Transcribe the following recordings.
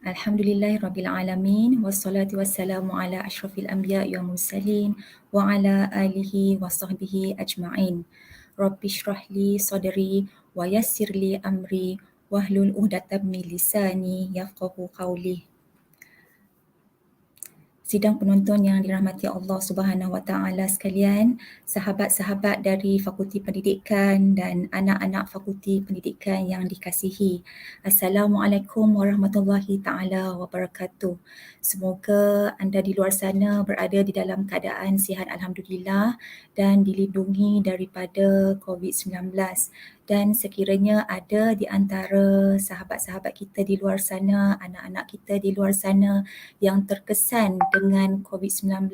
Alhamdulillahirrabbilalamin. Wassalatu wassalamu ala ashrafil anbiya wal mursalin wa ala alihi wa sahbihi ajma'in. Rabbi shrahli sadri wa yassirli amri wahlul uqdatam min lisani yafqahu qawli. Sidang penonton yang dirahmati Allah Subhanahu Wa Taala sekalian, sahabat-sahabat dari Fakulti Pendidikan dan anak-anak Fakulti Pendidikan yang dikasihi. Assalamualaikum warahmatullahi taala wabarakatuh. Semoga anda di luar sana berada di dalam keadaan sihat alhamdulillah dan dilindungi daripada COVID-19. Dan sekiranya ada di antara sahabat-sahabat kita di luar sana, anak-anak kita di luar sana yang terkesan dengan COVID-19,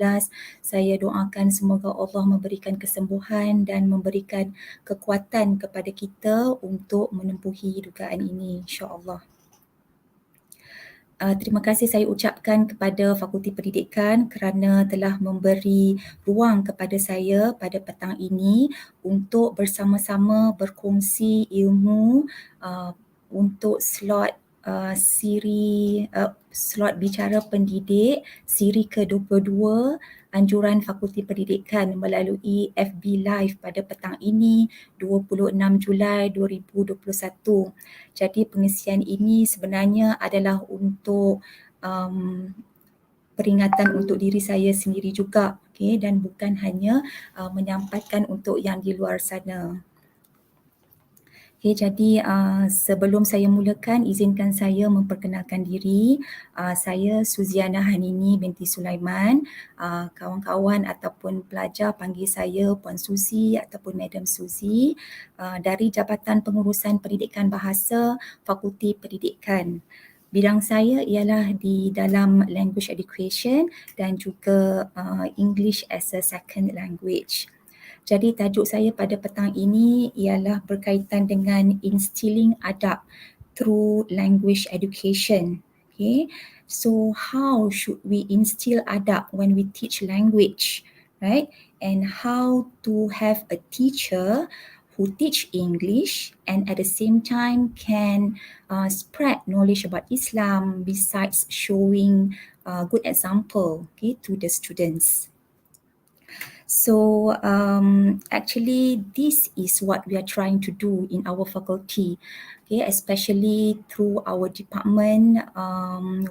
saya doakan semoga Allah memberikan kesembuhan dan memberikan kekuatan kepada kita untuk menempuhi dugaan ini, insya-Allah. Terima kasih saya ucapkan kepada Fakulti Pendidikan kerana telah memberi ruang kepada saya pada petang ini untuk bersama-sama berkongsi ilmu untuk slot slot Bicara Pendidik siri ke-22 anjuran Fakulti Pendidikan melalui FB Live pada petang ini 26 Julai 2021. Jadi pengisian ini sebenarnya adalah untuk peringatan untuk diri saya sendiri juga, okay? Dan bukan hanya menyampaikan untuk yang di luar sana. Okay, jadi sebelum saya mulakan, izinkan saya memperkenalkan diri. Saya Suziana Hanini binti Sulaiman. Kawan-kawan ataupun pelajar panggil saya Puan Suzi ataupun Madam Suzi dari Jabatan Pengurusan Pendidikan Bahasa Fakulti Pendidikan. Bidang saya ialah di dalam language education dan juga English as a second language. Jadi tajuk saya pada petang ini ialah berkaitan dengan instilling adab through language education. Okay, so how should we instill adab when we teach language, right? And how to have a teacher who teach English and at the same time can spread knowledge about Islam besides showing good example, okay, to the students. So actually this is what we are trying to do in our faculty, okay, especially through our department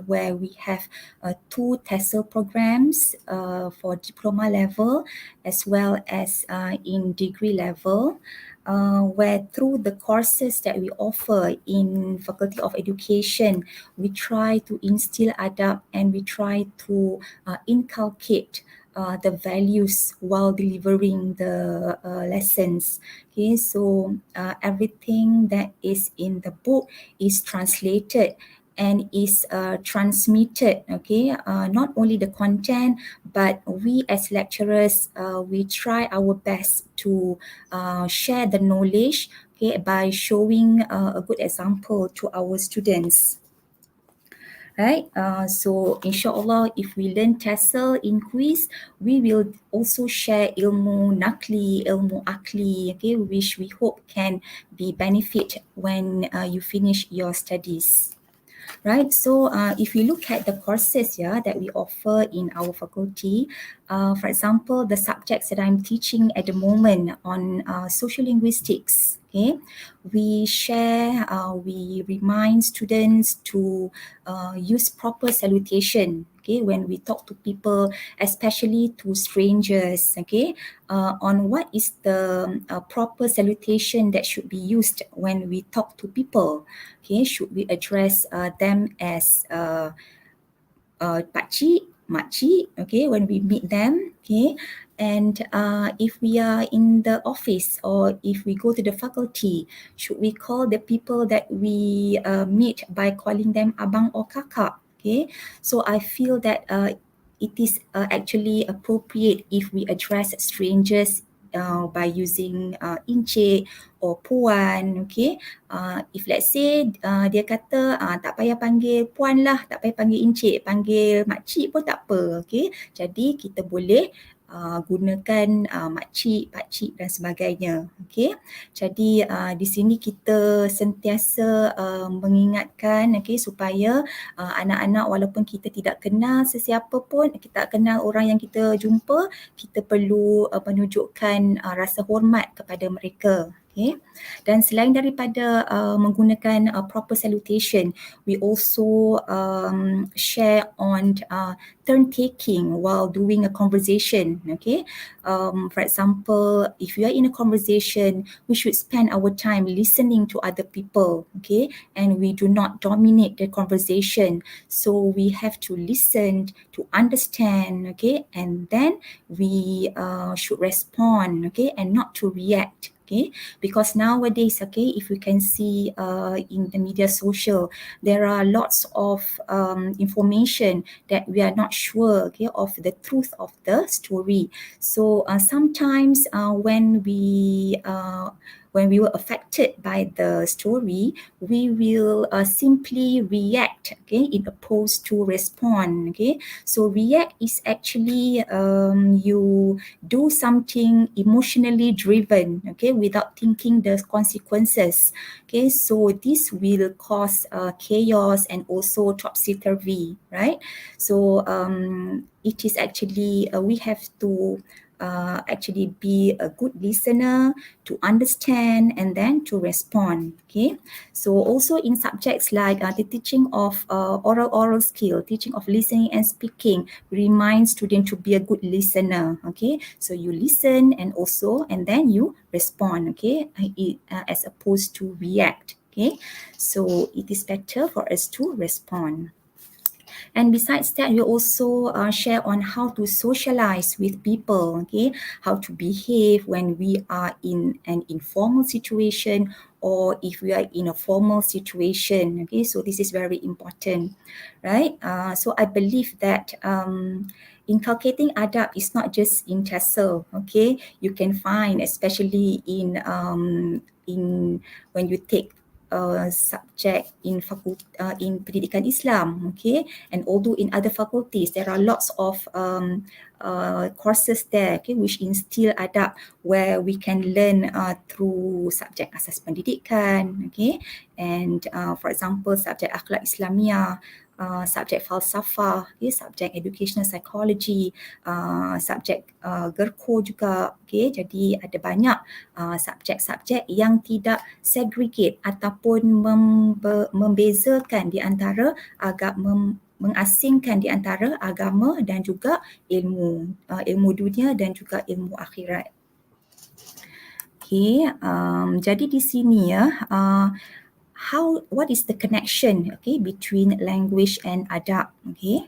where we have 2 TESOL programs for diploma level as well as in degree level. Where through the courses that we offer in Faculty of Education, we try to instill adab and we try to inculcate the values while delivering the lessons. Okay, so everything that is in the book is translated and is transmitted, okay, not only the content, but we as lecturers, we try our best to share the knowledge, okay, by showing a good example to our students. Right, so insyaAllah if we learn TESOL in KUIS, we will also share ilmu nakli, ilmu akli, okay, which we hope can be benefit when you finish your studies. Right, so if you look at the courses that we offer in our faculty, for example, the subjects that I'm teaching at the moment on social linguistics, okay, we share, we remind students to use proper salutation, okay, when we talk to people, especially to strangers, okay, on what is the proper salutation that should be used when we talk to people. Okay, should we address them as pakcik, makcik, okay, when we meet them, okay, and if we are in the office or if we go to the faculty, should we call the people that we meet by calling them abang or kakak, okay? So I feel that it is actually appropriate if we address strangers by using encik or puan, okay. If let's say dia kata tak payah panggil puan lah, tak payah panggil encik, panggil makcik pun tak apa, okay. Jadi kita boleh gunakan makcik, pakcik dan sebagainya. Okey. Jadi di sini kita sentiasa mengingatkan supaya anak-anak walaupun kita tidak kenal sesiapa pun, kita tak kenal orang yang kita jumpa, kita perlu menunjukkan rasa hormat kepada mereka. Okay. Dan selain daripada menggunakan proper salutation, we also share on turn taking while doing a conversation. Okay, for example, if you are in a conversation, we should spend our time listening to other people. Okay, and we do not dominate the conversation. So we have to listen to understand. Okay, and then we should respond. Okay, and not to react. Okay, because nowadays, okay, if you can see in the media social, there are lots of information that we are not sure, okay, of the truth of the story. So sometimes when we were affected by the story, we will simply react, okay, in opposed to respond. Okay, so react is actually you do something emotionally driven, okay, without thinking the consequences. Okay, so this will cause chaos and also topsy-turvy, right? So it is actually we have to actually be a good listener, to understand and then to respond. Okay, so also in subjects like the teaching of oral skill, teaching of listening and speaking, remind students to be a good listener. Okay, so you listen and then you respond. Okay, as opposed to react. Okay, so it is better for us to respond. And besides that, we also share on how to socialize with people, okay, how to behave when we are in an informal situation or if we are in a formal situation. Okay, so this is very important, right? So I believe that inculcating adab is not just in TESOL. Okay, you can find especially in when you take subject in in Pendidikan Islam, okay, and although in other faculties there are lots of courses there, okay, which instill adab where we can learn through subject asas pendidikan, okay, and for example subject akhlak Islamiyah, subjek falsafah, okay, subjek educational psychology, subjek gerko juga. Okay, jadi ada banyak subjek-subjek yang tidak segregate ataupun membezakan di antara mengasingkan di antara agama dan juga ilmu dunia dan juga ilmu akhirat. Okay, jadi di sini ya, what is the connection, okay, between language and adab? Okay,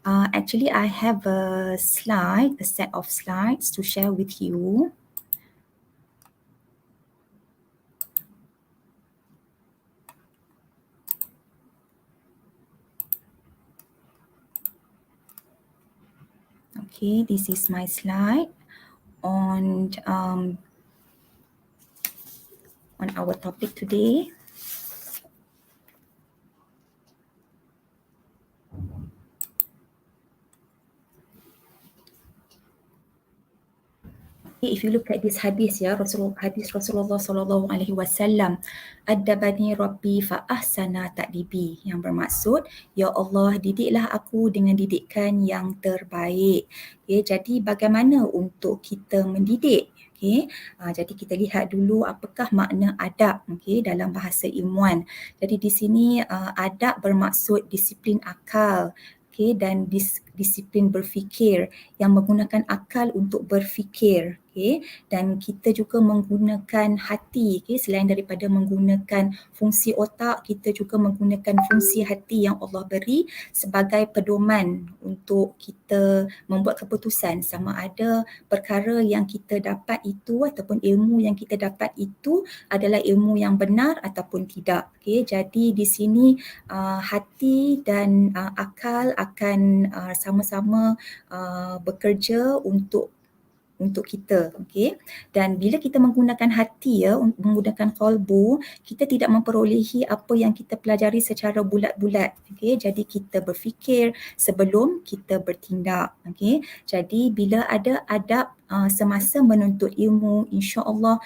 actually I have a set of slides to share with you. Okay, this is my slide on our topic today. If you look at this hadis ya, hadis Rasulullah sallallahu alaihi wasallam, adabani rabbi fa ahsana ta'dibi, yang bermaksud ya Allah didiklah aku dengan didikan yang terbaik. Okay, jadi bagaimana untuk kita mendidik? Okay, jadi kita lihat dulu apakah makna adab, okay, dalam bahasa ilmuwan. Jadi di sini adab bermaksud disiplin akal, okay, dan disiplin berfikir, yang menggunakan akal untuk berfikir. Okay, dan kita juga menggunakan hati, okay, selain daripada menggunakan fungsi otak, kita juga menggunakan fungsi hati yang Allah beri sebagai pedoman untuk kita membuat keputusan sama ada perkara yang kita dapat itu ataupun ilmu yang kita dapat itu adalah ilmu yang benar ataupun tidak. Okay, jadi di sini hati dan akal akan sama-sama bekerja untuk untuk kita. Okay? Dan bila kita menggunakan hati, menggunakan qalbu, kita tidak memperolehi apa yang kita pelajari secara bulat-bulat. Okay? Jadi kita berfikir sebelum kita bertindak. Okay? Jadi bila ada adab semasa menuntut ilmu, insya-Allah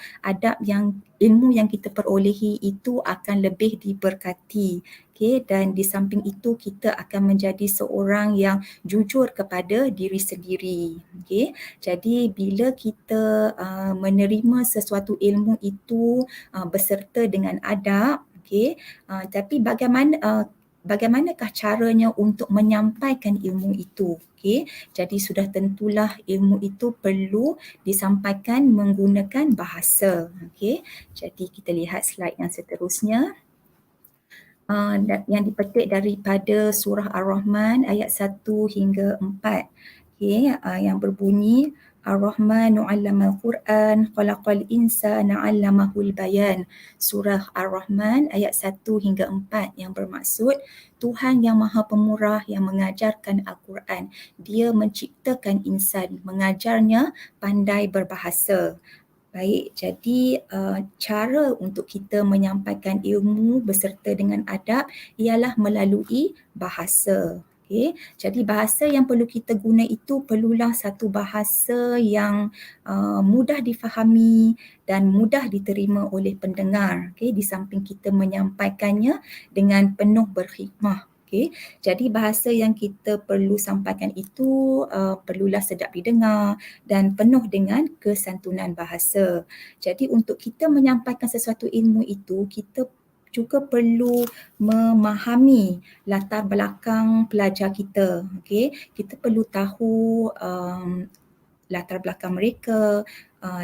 ilmu yang kita perolehi itu akan lebih diberkati. Okay, dan di samping itu kita akan menjadi seorang yang jujur kepada diri sendiri. Okay, jadi bila kita menerima sesuatu ilmu itu beserta dengan adab, okay, tapi bagaimanakah caranya untuk menyampaikan ilmu itu? Okay, jadi sudah tentulah ilmu itu perlu disampaikan menggunakan bahasa. Okay, jadi kita lihat slide yang seterusnya. Yang dipetik daripada surah Ar-Rahman ayat 1 hingga 4. Okay, yang berbunyi Ar-Rahmanu 'allamal Quran khalaqal insana 'allamahul bayan. Surah Ar-Rahman ayat 1 hingga 4 yang bermaksud Tuhan yang Maha Pemurah yang mengajarkan Al-Quran. Dia menciptakan insan, mengajarnya pandai berbahasa. Baik, jadi cara untuk kita menyampaikan ilmu beserta dengan adab ialah melalui bahasa. Okay. Jadi bahasa yang perlu kita guna itu perlulah satu bahasa yang mudah difahami dan mudah diterima oleh pendengar. Okay. Di samping kita menyampaikannya dengan penuh berhikmah. Okay. Jadi bahasa yang kita perlu sampaikan itu perlulah sedap didengar dan penuh dengan kesantunan bahasa. Jadi untuk kita menyampaikan sesuatu ilmu itu, kita juga perlu memahami latar belakang pelajar kita. Okay? Kita perlu tahu latar belakang mereka,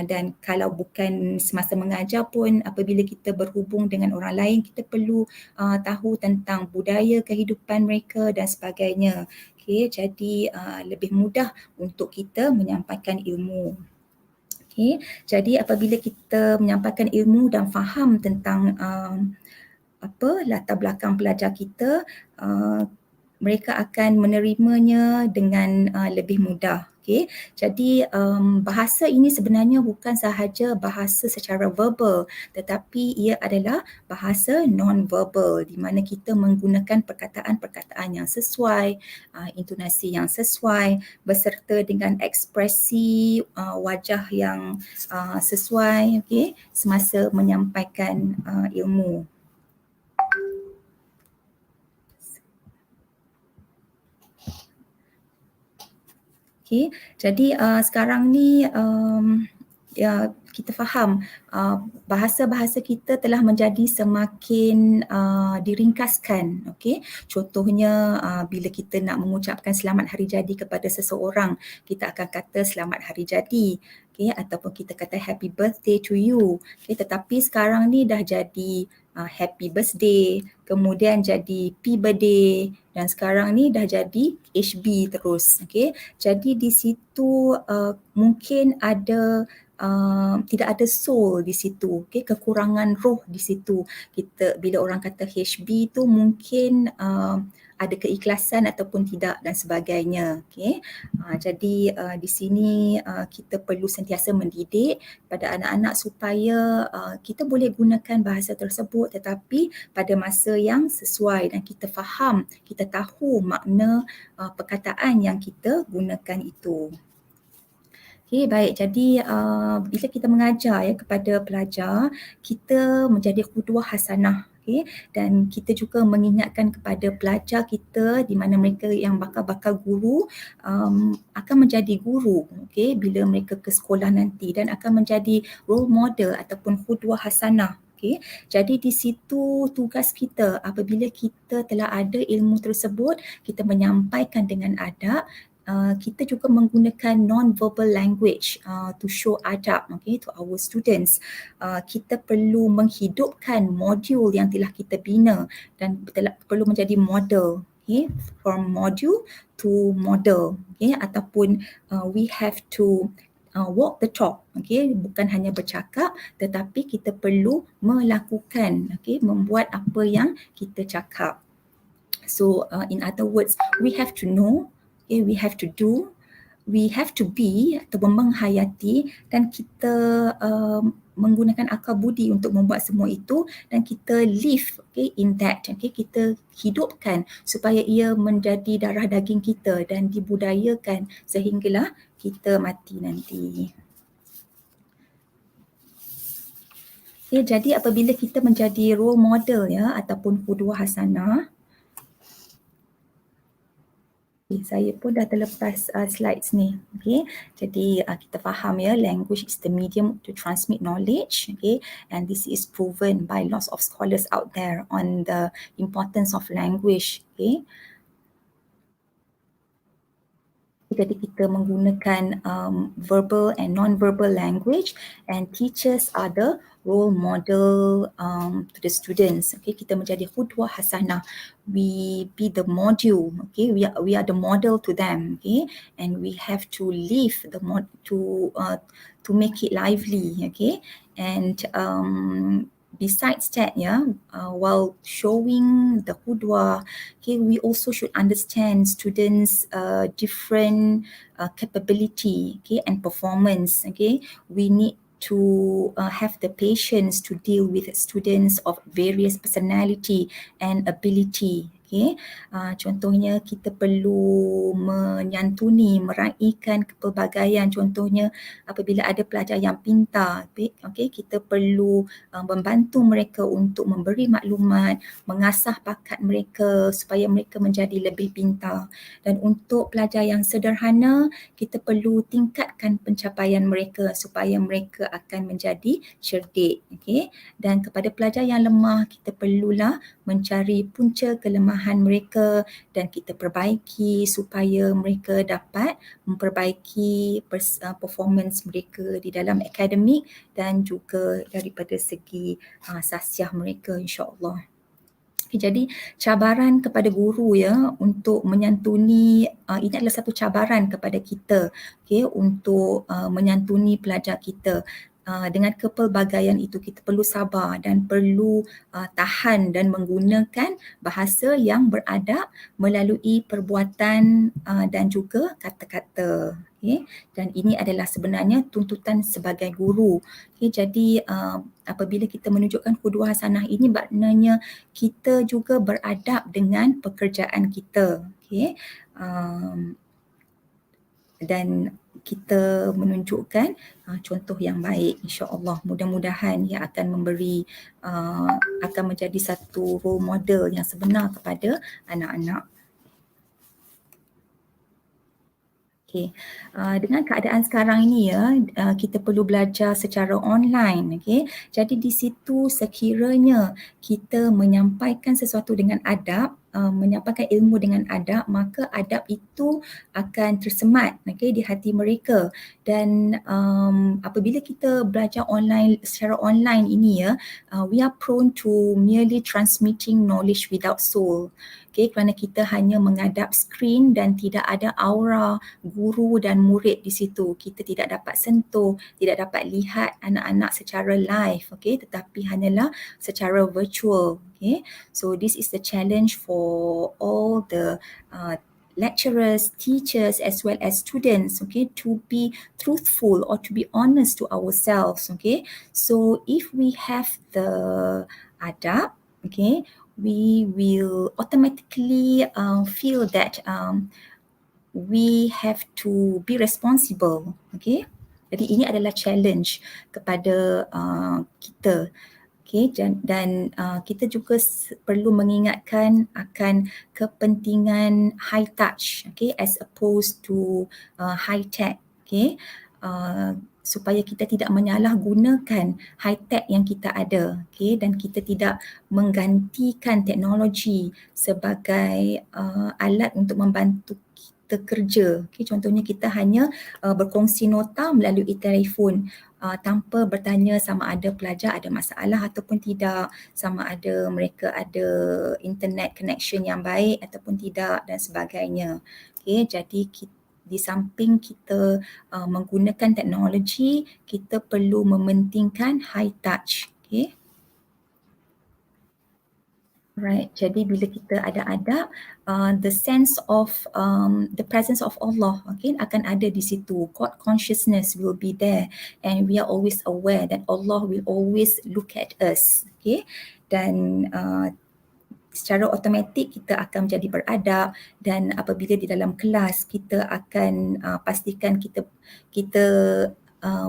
dan kalau bukan semasa mengajar pun apabila kita berhubung dengan orang lain, kita perlu tahu tentang budaya kehidupan mereka dan sebagainya. Okay, jadi lebih mudah untuk kita menyampaikan ilmu. Okay, jadi apabila kita menyampaikan ilmu dan faham tentang latar belakang pelajar kita, mereka akan menerimanya dengan lebih mudah. Okay. Jadi bahasa ini sebenarnya bukan sahaja bahasa secara verbal, tetapi ia adalah bahasa non-verbal di mana kita menggunakan perkataan-perkataan yang sesuai, intonasi yang sesuai beserta dengan ekspresi wajah yang sesuai, okay, semasa menyampaikan ilmu. Okay, jadi sekarang ni kita faham bahasa-bahasa kita telah menjadi semakin diringkaskan. Okay, contohnya bila kita nak mengucapkan selamat hari jadi kepada seseorang, kita akan kata selamat hari jadi. Okay, ataupun kita kata happy birthday to you. Okay, tetapi sekarang ni dah jadi happy birthday, kemudian jadi P-birthday dan sekarang ni dah jadi HB terus. Okay, jadi di situ mungkin ada tidak ada soul di situ, okay? Kekurangan roh di situ. Kita bila orang kata HB tu mungkin ada keikhlasan ataupun tidak dan sebagainya. Okay? Jadi di sini kita perlu sentiasa mendidik pada anak-anak supaya kita boleh gunakan bahasa tersebut tetapi pada masa yang sesuai dan kita faham, kita tahu makna perkataan yang kita gunakan itu. Okay, baik. Jadi bila kita mengajar kepada pelajar, kita menjadi qudwah hasanah. Okay, dan kita juga mengingatkan kepada pelajar kita di mana mereka yang bakal guru akan menjadi guru, okay, bila mereka ke sekolah nanti dan akan menjadi role model ataupun qudwah hasanah. Okay. Jadi di situ tugas kita apabila kita telah ada ilmu tersebut, kita menyampaikan dengan adab. Kita juga menggunakan non-verbal language to show adab, okay, to our students. Kita perlu menghidupkan modul yang telah kita bina dan perlu menjadi model, okay, from module to model, okay, ataupun we have to walk the talk, okay, bukan hanya bercakap tetapi kita perlu melakukan, okay, membuat apa yang kita cakap. So in other words, we have to know, okay, we have to do, we have to be atau menghayati, dan kita menggunakan akal budi untuk membuat semua itu, dan kita live, okay, in that, okay, kita hidupkan supaya ia menjadi darah daging kita dan dibudayakan sehinggalah kita mati nanti. Okay, jadi apabila kita menjadi role model ya ataupun qudwah hasanah, saya pun dah terlepas slides ni. Okay. Jadi kita faham ya, language is the medium to transmit knowledge. Okay. And this is proven by lots of scholars out there on the importance of language. Okay. Jadi kita menggunakan verbal and non-verbal language, and teachers are the role model to the students. Okay, kita menjadi qudwah hasanah. We be the model. Okay, we are the model to them. Okay, and we have to live the to make it lively. Okay, and besides that, while showing the qudwah, okay, we also should understand students' different capability, okay, and performance. Okay, we need to have the patience to deal with students of various personality and ability. Okay, contohnya kita perlu menyantuni, meraihkan kepelbagaian. Contohnya apabila ada pelajar yang pintar, okay, kita perlu membantu mereka untuk memberi maklumat, mengasah bakat mereka supaya mereka menjadi lebih pintar. Dan untuk pelajar yang sederhana, kita perlu tingkatkan pencapaian mereka supaya mereka akan menjadi cerdik. Okay? Dan kepada pelajar yang lemah, kita perlulah mencari punca kelemahan mereka dan kita perbaiki supaya mereka dapat memperbaiki performance mereka di dalam akademik dan juga daripada segi sasiah mereka, insya-Allah. Okay, jadi cabaran kepada guru ya untuk menyantuni, ini adalah satu cabaran kepada kita, okay, untuk menyantuni pelajar kita. Dengan kepelbagaian itu kita perlu sabar dan perlu tahan dan menggunakan bahasa yang beradab melalui perbuatan dan juga kata-kata. Okay. Dan ini adalah sebenarnya tuntutan sebagai guru. Okay, jadi apabila kita menunjukkan qudwah hasanah ini, maknanya kita juga beradab dengan pekerjaan kita. Okay. Dan kita menunjukkan contoh yang baik, insya-Allah. Mudah-mudahan ia akan memberi akan menjadi satu role model yang sebenar kepada anak-anak. Okay. Dengan keadaan sekarang ini ya, kita perlu belajar secara online. Okay. Jadi di situ sekiranya kita menyampaikan sesuatu dengan adab, menyampaikan ilmu dengan adab, maka adab itu akan tersemat, okay, di hati mereka. Dan apabila kita belajar online, secara online ini ya, we are prone to merely transmitting knowledge without soul. Okay, kerana kita hanya menghadap skrin dan tidak ada aura guru dan murid di situ. Kita tidak dapat sentuh, tidak dapat lihat anak-anak secara live, okay, tetapi hanyalah secara virtual. Okay, so this is the challenge for all the lecturers, teachers as well as students, okay, to be truthful or to be honest to ourselves. Okay, so if we have the adab, okay, we will automatically feel that we have to be responsible. Okay, jadi ini adalah challenge kepada kita. Okay, dan kita juga perlu mengingatkan akan kepentingan high touch, okay, as opposed to high tech. Okay, supaya kita tidak menyalahgunakan high tech yang kita ada, okay, dan kita tidak menggantikan teknologi sebagai alat untuk membantu kita kerja. Okay, contohnya kita hanya berkongsi nota melalui telefon tanpa bertanya sama ada pelajar ada masalah ataupun tidak, sama ada mereka ada internet connection yang baik ataupun tidak dan sebagainya. Okay, jadi di samping kita menggunakan teknologi, kita perlu mementingkan high touch. Okay. Right. Jadi bila kita ada adab, the sense of the presence of Allah, okay, akan ada di situ. God consciousness will be there, and we are always aware that Allah will always look at us, okay. Dan secara automatik kita akan menjadi beradab, dan apabila di dalam kelas kita akan pastikan kita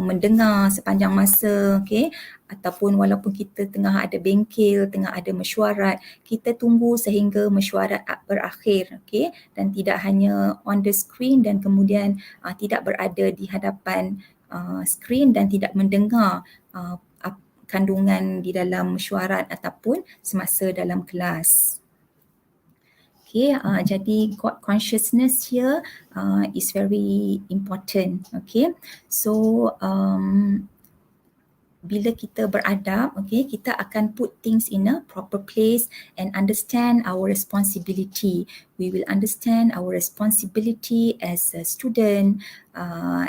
mendengar sepanjang masa, okay, ataupun walaupun kita tengah ada bengkel, tengah ada mesyuarat, kita tunggu sehingga mesyuarat berakhir, okay, dan tidak hanya on the screen dan kemudian tidak berada di hadapan screen dan tidak mendengar kandungan di dalam mesyuarat ataupun semasa dalam kelas. Okay, jadi God consciousness here is very important. Okay, so bila kita beradab, okay, kita akan put things in a proper place and understand our responsibility. We will understand our responsibility as a student,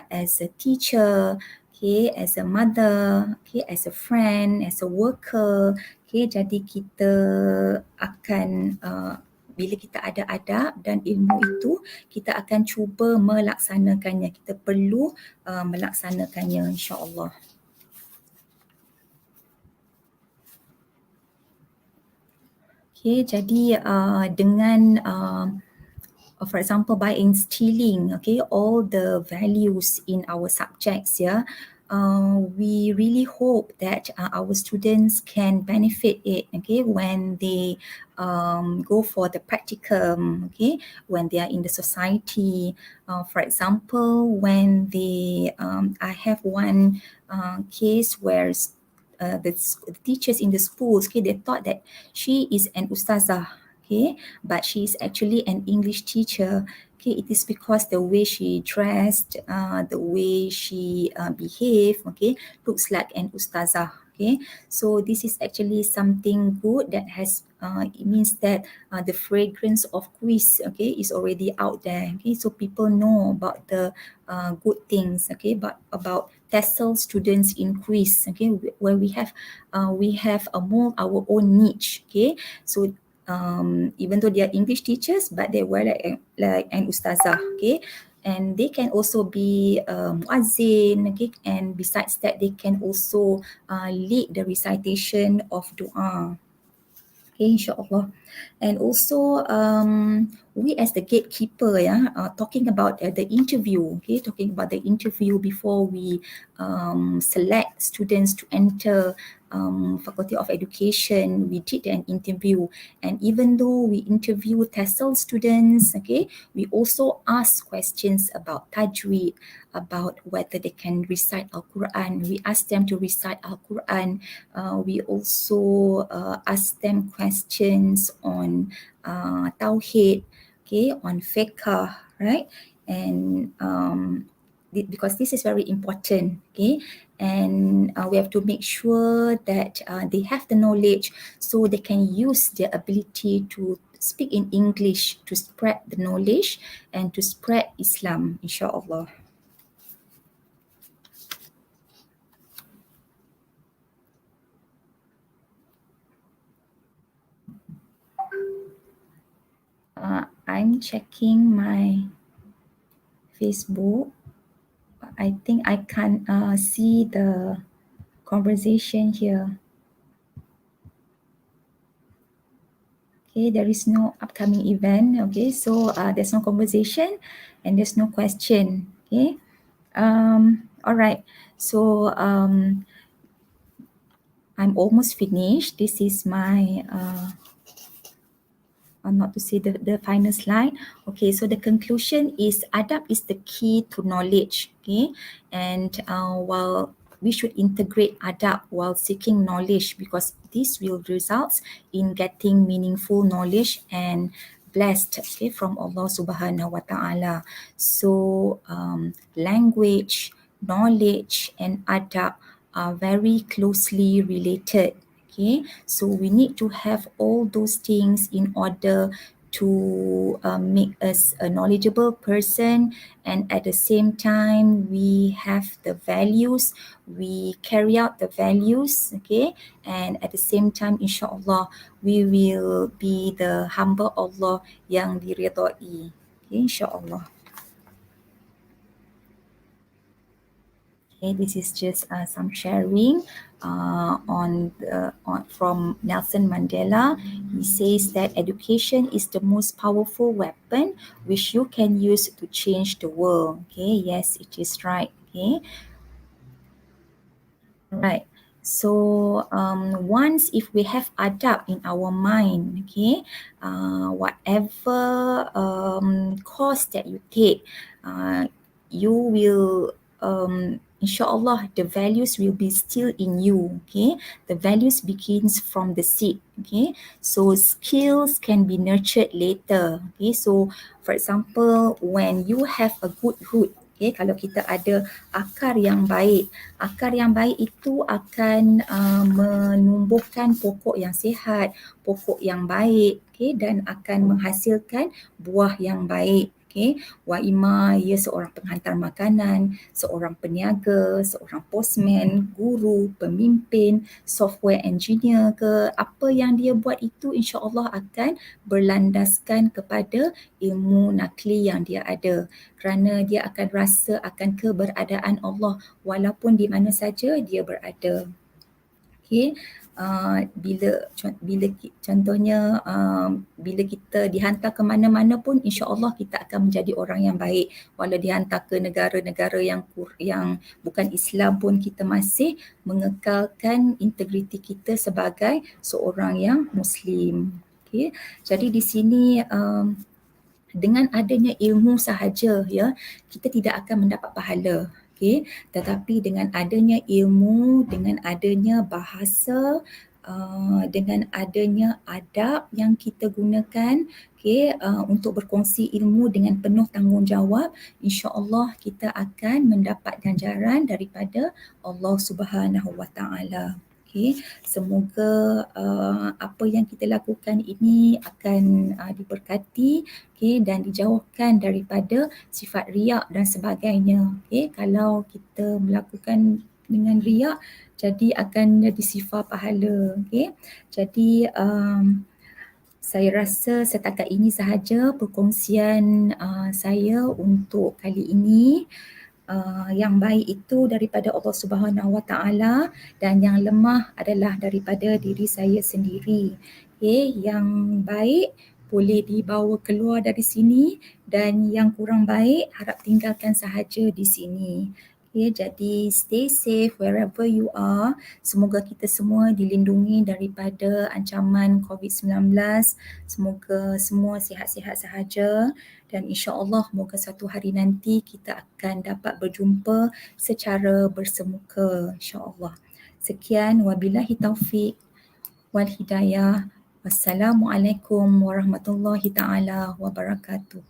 as a teacher, okay, as a mother, okay, as a friend, as a worker. Okay, jadi kita akan bila kita ada adab dan ilmu itu, kita akan cuba melaksanakannya. Kita perlu melaksanakannya, insya-Allah. Okay, jadi dengan for example by instilling, okay, all the values in our subjects, yeah, we really hope that our students can benefit it, okay, when they go for the practicum, okay, when they are in the society. For example, when they, I have one case where the teachers in the schools, okay, they thought that she is an ustazah, okay, but she is actually an English teacher. Okay, it is because the way she dressed, the way she behaved, okay, looks like an ustazah. Okay, so this is actually something good that has, it means that the fragrance of KUIS, okay, is already out there. Okay, so people know about the good things, okay, but about TESOL students in KUIS, okay, where we have mold our own niche, okay. So even though they are English teachers, but they were like an ustazah, okay, and they can also be muazzin, okay, and besides that they can also lead the recitation of dua. Okay, insyaAllah. And also we as the gatekeeper, yeah, talking about the interview, okay, talking about the interview before we select students to enter Faculty of Education. We did an interview, and even though we interview TESOL students, okay, we also ask questions about tajweed, about whether they can recite Al-Quran. We ask them to recite Al-Quran. We also ask them questions on Tauhid, okay, on fiqh, right? And because this is very important, okay, and we have to make sure that they have the knowledge so they can use their ability to speak in English to spread the knowledge and to spread Islam, insyaAllah. I'm checking my Facebook. I think I can't see the conversation here. Okay, there is no upcoming event. Okay, so there's no conversation and there's no question. Okay, all right. So I'm almost finished. This is my not to say the final slide. Okay, so the conclusion is adab is the key to knowledge. Okay, and while we should integrate adab while seeking knowledge, because this will result in getting meaningful knowledge and blessed, okay, from Allah Subhanahu wa Ta'ala. So language, knowledge and adab are very closely related. Okay, so we need to have all those things in order to make us a knowledgeable person, and at the same time we have the values, we carry out the values, okay, and at the same time insyaAllah we will be the hamba Allah yang diridai, okay, insyaAllah. Okay, this is just some sharing from Nelson Mandela. He says that education is the most powerful weapon which you can use to change the world. Okay, yes, it is right. Okay, right. So once if we have adab in our mind, okay, whatever course that you take, you will insyaAllah the values will be still in you, okay. The values begins from the seed, okay. So skills can be nurtured later, okay. So for example, when you have a good root, okay, kalau kita ada akar yang baik itu akan menumbuhkan pokok yang sihat, pokok yang baik, okay, dan akan menghasilkan buah yang baik. Okay. Wa ima ia seorang penghantar makanan, seorang peniaga, seorang postman, guru, pemimpin, software engineer ke, apa yang dia buat itu insya-Allah akan berlandaskan kepada ilmu nakli yang dia ada, kerana dia akan rasa akan keberadaan Allah walaupun di mana saja dia berada. Okay. Contohnya bila kita dihantar ke mana-mana pun insya-Allah kita akan menjadi orang yang baik, walau dihantar ke negara-negara yang bukan Islam pun kita masih mengekalkan integriti kita sebagai seorang yang Muslim. Okay. Jadi di sini dengan adanya ilmu sahaja, ya, kita tidak akan mendapat pahala. Okay. Tetapi dengan adanya ilmu, dengan adanya bahasa, dengan adanya adab yang kita gunakan, okay, untuk berkongsi ilmu dengan penuh tanggungjawab, insya-Allah kita akan mendapat ganjaran daripada Allah Subhanahu Wa Taala. Okay. Semoga apa yang kita lakukan ini akan diberkati, okay, dan dijauhkan daripada sifat riak dan sebagainya. Okay. Kalau kita melakukan dengan riak, jadi akan jadi sifar pahala. Okay. Jadi saya rasa setakat ini sahaja perkongsian saya untuk kali ini. Yang baik itu daripada Allah Subhanahu Wa Taala dan yang lemah adalah daripada diri saya sendiri. Okay, yang baik boleh dibawa keluar dari sini dan yang kurang baik harap tinggalkan sahaja di sini. Okay, jadi stay safe wherever you are. Semoga kita semua dilindungi daripada ancaman COVID-19. Semoga semua sihat-sihat sahaja. Dan insya-Allah moga satu hari nanti kita akan dapat berjumpa secara bersemuka insya-Allah. Sekian, wabillahi taufiq wal hidayah. Wassalamualaikum warahmatullahi taala wabarakatuh.